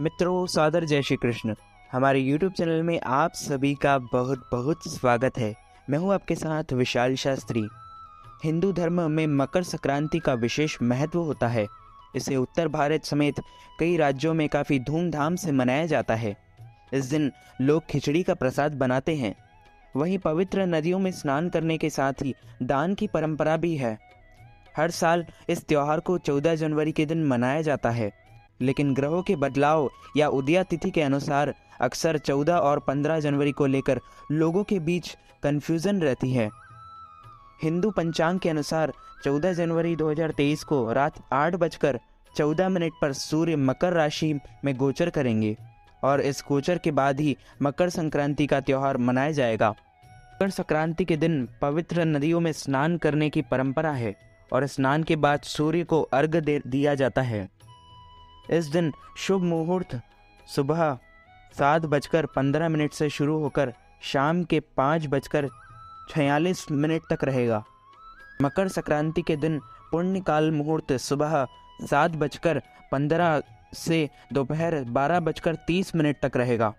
मित्रों, सादर जय श्री कृष्ण। हमारे YouTube चैनल में आप सभी का बहुत बहुत स्वागत है। मैं हूं आपके साथ विशाल शास्त्री। हिंदू धर्म में मकर संक्रांति का विशेष महत्व होता है। इसे उत्तर भारत समेत कई राज्यों में काफ़ी धूमधाम से मनाया जाता है। इस दिन लोग खिचड़ी का प्रसाद बनाते हैं। वहीं पवित्र नदियों में स्नान करने के साथ ही दान की परंपरा भी है। हर साल इस त्योहार को 14 जनवरी के दिन मनाया जाता है, लेकिन ग्रहों के बदलाव या उदया तिथि के अनुसार अक्सर 14 और 15 जनवरी को लेकर लोगों के बीच कन्फ्यूज़न रहती है। हिंदू पंचांग के अनुसार 14 जनवरी 2023 को रात 8:14 पर सूर्य मकर राशि में गोचर करेंगे और इस गोचर के बाद ही मकर संक्रांति का त्यौहार मनाया जाएगा। मकर संक्रांति के दिन पवित्र नदियों में स्नान करने की परंपरा है और स्नान के बाद सूर्य को अर्घ्य दिया जाता है। इस दिन शुभ मुहूर्त सुबह 7:15 से शुरू होकर शाम के 5:46 तक रहेगा। मकर संक्रांति के दिन पुण्यकाल मुहूर्त सुबह 7:15 से दोपहर 12:30 तक रहेगा।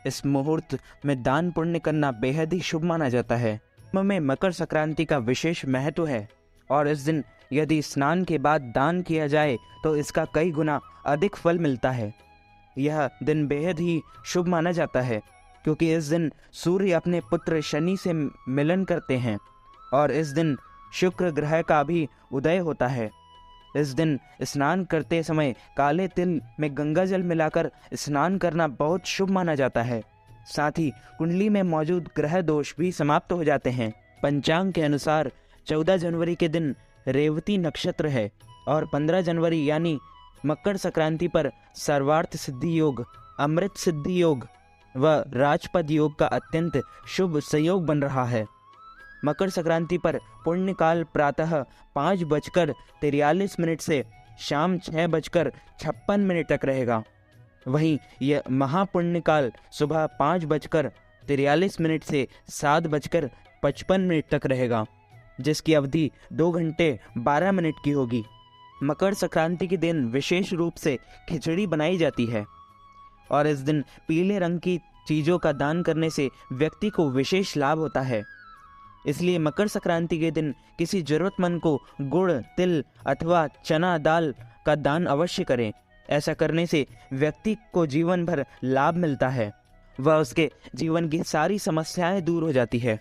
इस मुहूर्त में दान पुण्य करना बेहद ही शुभ माना जाता है। में मकर संक्रांति का विशेष महत्व है और इस दिन यदि स्नान के बाद दान किया जाए तो इसका कई गुना अधिक फल मिलता है। यह दिन बेहद ही शुभ माना जाता है क्योंकि इस दिन सूर्य अपने पुत्र शनि से मिलन करते हैं और इस दिन शुक्र ग्रह का भी उदय होता है। इस दिन स्नान करते समय काले तिल में गंगा जल मिलाकर स्नान करना बहुत शुभ माना जाता है। साथ ही कुंडली में मौजूद ग्रह दोष भी समाप्त हो जाते हैं। पंचांग के अनुसार 14 जनवरी के दिन रेवती नक्षत्र है और 15 जनवरी यानी मकर संक्रांति पर सर्वार्थ सिद्धि योग, अमृत सिद्धि योग व राजपद योग का अत्यंत शुभ संयोग बन रहा है। मकर संक्रांति पर पुण्यकाल प्रातः 5:43 से शाम 6:56 तक रहेगा। वहीं यह महापुण्यकाल सुबह 5:43 से 7:55 तक रहेगा, जिसकी अवधि 2 घंटे 12 मिनट की होगी। मकर संक्रांति के दिन विशेष रूप से खिचड़ी बनाई जाती है और इस दिन पीले रंग की चीज़ों का दान करने से व्यक्ति को विशेष लाभ होता है। इसलिए मकर संक्रांति के दिन किसी जरूरतमंद को गुड़, तिल अथवा चना दाल का दान अवश्य करें। ऐसा करने से व्यक्ति को जीवन भर लाभ मिलता है व उसके जीवन की सारी समस्याएं दूर हो जाती है।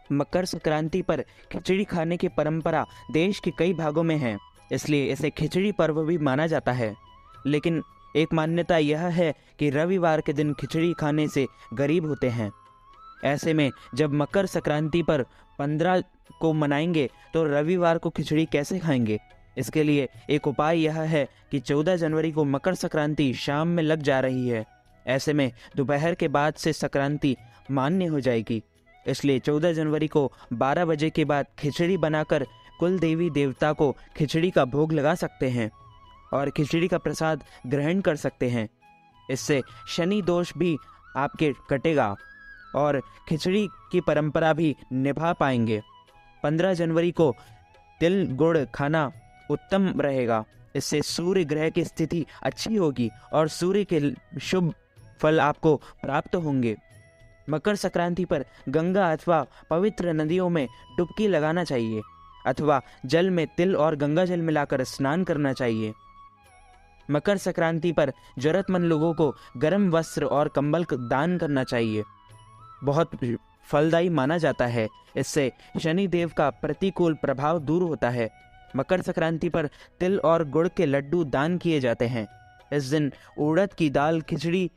मकर संक्रांति पर खिचड़ी खाने की परंपरा देश के कई भागों में है, इसलिए इसे खिचड़ी पर्व भी माना जाता है। लेकिन एक मान्यता यह है कि रविवार के दिन खिचड़ी खाने से गरीब होते हैं। ऐसे में जब मकर संक्रांति पर 15 को मनाएंगे तो रविवार को खिचड़ी कैसे खाएंगे? इसके लिए एक उपाय यह है कि 14 जनवरी को मकर संक्रांति शाम में लग जा रही है। ऐसे में दोपहर के बाद से संक्रांति मान्य हो जाएगी। इसलिए 14 जनवरी को 12 बजे के बाद खिचड़ी बनाकर कुल देवी देवता को खिचड़ी का भोग लगा सकते हैं और खिचड़ी का प्रसाद ग्रहण कर सकते हैं। इससे शनि दोष भी आपके कटेगा और खिचड़ी की परंपरा भी निभा पाएंगे। 15 जनवरी को तिल गुड़ खाना उत्तम रहेगा। इससे सूर्य ग्रह की स्थिति अच्छी होगी और सूर्य के शुभ फल आपको प्राप्त होंगे। मकर संक्रांति पर गंगा अथवा पवित्र नदियों में डुबकी लगाना चाहिए अथवा जल में तिल और गंगा जल मिलाकर स्नान करना चाहिए। मकर संक्रांति पर जरूरतमंद लोगों को गर्म वस्त्र और कंबल दान करना चाहिए। बहुत फलदायी माना जाता है। इससे शनि देव का प्रतिकूल प्रभाव दूर होता है। मकर संक्रांति पर तिल और गुड़ के लड्डू दान किए जाते हैं। इस दिन उड़द की दाल खिचड़ी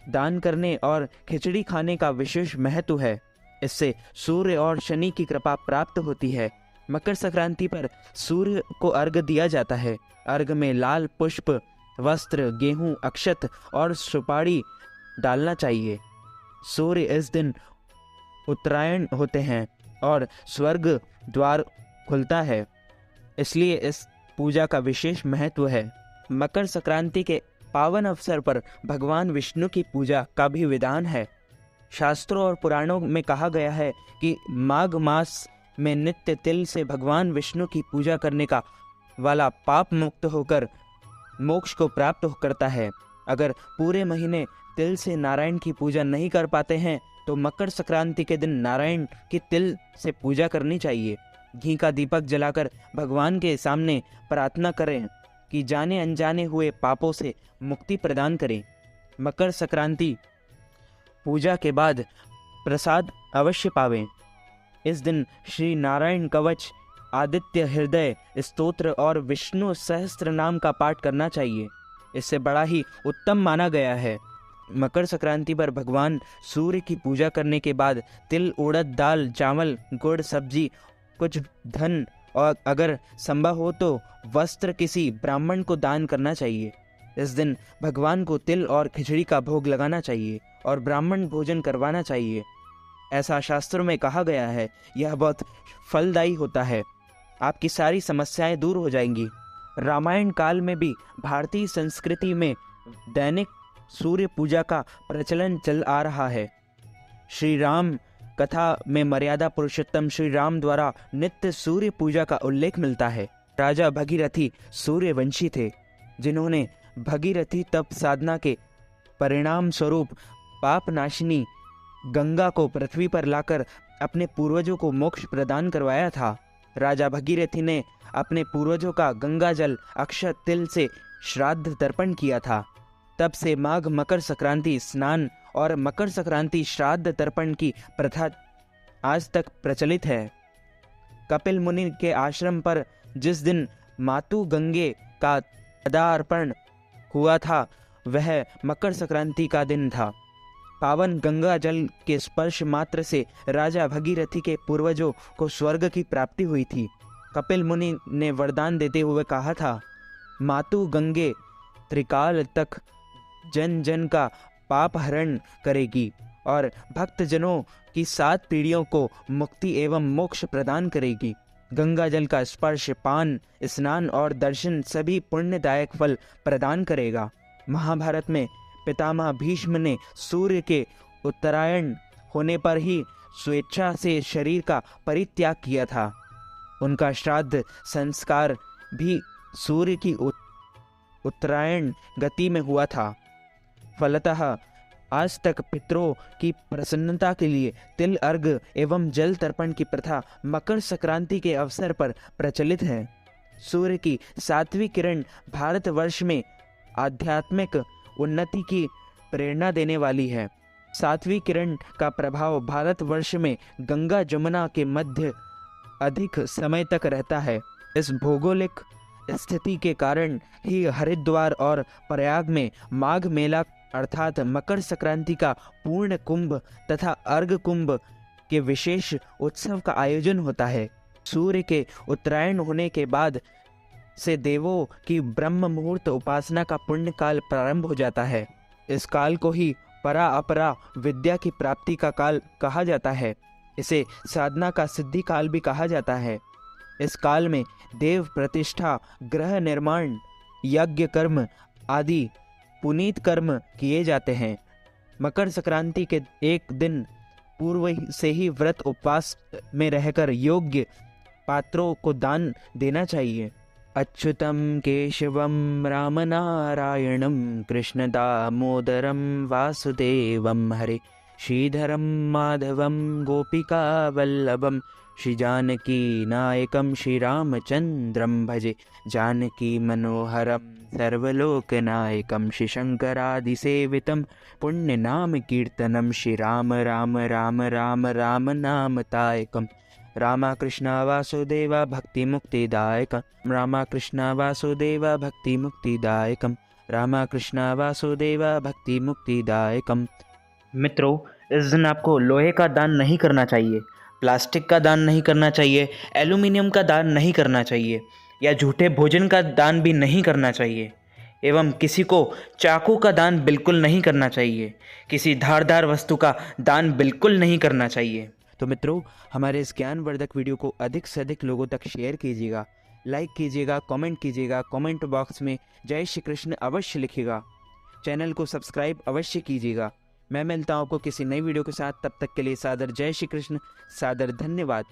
दान करने और खिचड़ी खाने का विशेष महत्व है। इससे सूर्य और शनि की कृपा प्राप्त होती है। मकर संक्रांति पर सूर्य को अर्घ्य दिया जाता है। अर्घ्य में लाल पुष्प, वस्त्र, गेहूं, अक्षत और सुपारी डालना चाहिए। सूर्य इस दिन उत्तरायण होते हैं और स्वर्ग द्वार खुलता है, इसलिए इस पूजा का विशेष महत्व है। मकर संक्रांति के पावन अवसर पर भगवान विष्णु की पूजा का भी विधान है। शास्त्रों और पुराणों में कहा गया है कि माघ मास में नित्य तिल से भगवान विष्णु की पूजा करने का वाला पाप मुक्त होकर मोक्ष को प्राप्त करता है। अगर पूरे महीने तिल से नारायण की पूजा नहीं कर पाते हैं तो मकर संक्रांति के दिन नारायण की तिल से पूजा करनी चाहिए। घी का दीपक जलाकर भगवान के सामने प्रार्थना करें कि जाने अनजाने हुए पापों से मुक्ति प्रदान करें। मकर संक्रांति पूजा के बाद प्रसाद अवश्य पावें। इस दिन श्री नारायण कवच, आदित्य हृदय स्तोत्र और विष्णु सहस्त्र नाम का पाठ करना चाहिए। इससे बड़ा ही उत्तम माना गया है। मकर संक्रांति पर भगवान सूर्य की पूजा करने के बाद तिल, उड़द दाल, चावल, गुड़, सब्जी, कुछ धन और अगर संभव हो तो वस्त्र किसी ब्राह्मण को दान करना चाहिए। इस दिन भगवान को तिल और खिचड़ी का भोग लगाना चाहिए और ब्राह्मण भोजन करवाना चाहिए। ऐसा शास्त्रों में कहा गया है। यह बहुत फलदायी होता है। आपकी सारी समस्याएं दूर हो जाएंगी। रामायण काल में भी भारतीय संस्कृति में दैनिक सूर्य पूजा का प्रचलन चल आ रहा है। श्री राम कथा में मर्यादा पुरुषोत्तम श्री राम द्वारा नित्य सूर्य पूजा का उल्लेख मिलता है। राजा भगीरथी सूर्यवंशी थे, जिन्होंने भगीरथी तप साधना के परिणाम स्वरूप पापनाशिनी गंगा को पृथ्वी पर लाकर अपने पूर्वजों को मोक्ष प्रदान करवाया था। राजा भगीरथी ने अपने पूर्वजों का गंगा जल अक्षत तिल से श्राद्ध तर्पण किया था। तब से माघ मकर संक्रांति स्नान और मकर संक्रांति श्राद्ध तर्पण की प्रथा आज तक प्रचलित है। कपिल मुनि के आश्रम पर जिस दिन मातु गंगे का पदार्पण हुआ था वह मकर संक्रांति का दिन था। पावन गंगा जल के स्पर्श मात्र से राजा भगीरथी के पूर्वजों को स्वर्ग की प्राप्ति हुई थी। कपिल मुनि ने वरदान देते हुए कहा था, मातु गंगे त्रिकाल तक जन जन का पाप हरण करेगी और भक्त जनों की 7 पीढ़ियों को मुक्ति एवं मोक्ष प्रदान करेगी। गंगा जल का स्पर्श, पान, स्नान और दर्शन सभी पुण्यदायक फल प्रदान करेगा। महाभारत में पितामह भीष्म ने सूर्य के उत्तरायण होने पर ही स्वेच्छा से शरीर का परित्याग किया था। उनका श्राद्ध संस्कार भी सूर्य की उत्तरायण गति में हुआ था। फलतः आज तक पितरों की प्रसन्नता के लिए तिल अर्घ एवं जल तर्पण की प्रथा मकर संक्रांति के अवसर पर प्रचलित है। सूर्य की 7वीं किरण भारतवर्ष में आध्यात्मिक उन्नति की प्रेरणा देने वाली है। 7वीं किरण का प्रभाव भारतवर्ष में गंगा जमुना के मध्य अधिक समय तक रहता है। इस भौगोलिक स्थिति के कारण ही हरिद्वार और प्रयाग में माघ मेला अर्थात मकर संक्रांति का पूर्ण कुंभ तथा अर्घ कुंभ के विशेष उत्सव का आयोजन होता है। सूर्य के उत्तरायण होने के बाद से देवों की ब्रह्म मुहूर्त उपासना का पुण्य काल प्रारंभ हो जाता है। इस काल को ही परा अपरा विद्या की प्राप्ति का काल कहा जाता है। इसे साधना का सिद्धि काल भी कहा जाता है। इस काल में देव प्रतिष्ठा, ग्रह निर्माण, यज्ञ कर्म आदि पुनीत कर्म किए जाते हैं। मकर संक्रांति के एक दिन पूर्व से ही व्रत उपवास में रहकर योग्य पात्रों को दान देना चाहिए। अच्युतम केशवम राम नारायणम कृष्ण दामोदरम वासुदेवम हरे श्रीधरम माधवम गोपिका वल्लभम श्री जानकी नायकम श्री रामचंद्रम भजे जानकी मनोहरम सर्वलोक नायकम श्री शंकरादि सेवितम पुण्य नाम कीर्तनम श्री राम राम राम राम राम नाम तायकम रामा कृष्णा वासुदेवा भक्ति मुक्तिदायकम रामा कृष्णा वासुदेवा भक्ति मुक्तिदायकम रामा कृष्णा वासुदेवा भक्ति मुक्तिदायकम। मित्रों, इस दिन आपको लोहे का दान नहीं करना चाहिए, प्लास्टिक का दान नहीं करना चाहिए, एल्यूमिनियम का दान नहीं करना चाहिए या झूठे भोजन का दान भी नहीं करना चाहिए एवं किसी को चाकू का दान बिल्कुल नहीं करना चाहिए। किसी धारदार वस्तु का दान बिल्कुल नहीं करना चाहिए। तो मित्रों, हमारे इस ज्ञानवर्धक वीडियो को अधिक से अधिक लोगों तक शेयर कीजिएगा, लाइक कीजिएगा, कमेंट कीजिएगा, कमेंट बॉक्स में जय श्री कृष्ण अवश्य लिखिएगा, चैनल को सब्सक्राइब अवश्य कीजिएगा। मैं मिलता हूँ आपको किसी नई वीडियो के साथ, तब तक के लिए सादर जय श्री कृष्ण, सादर धन्यवाद।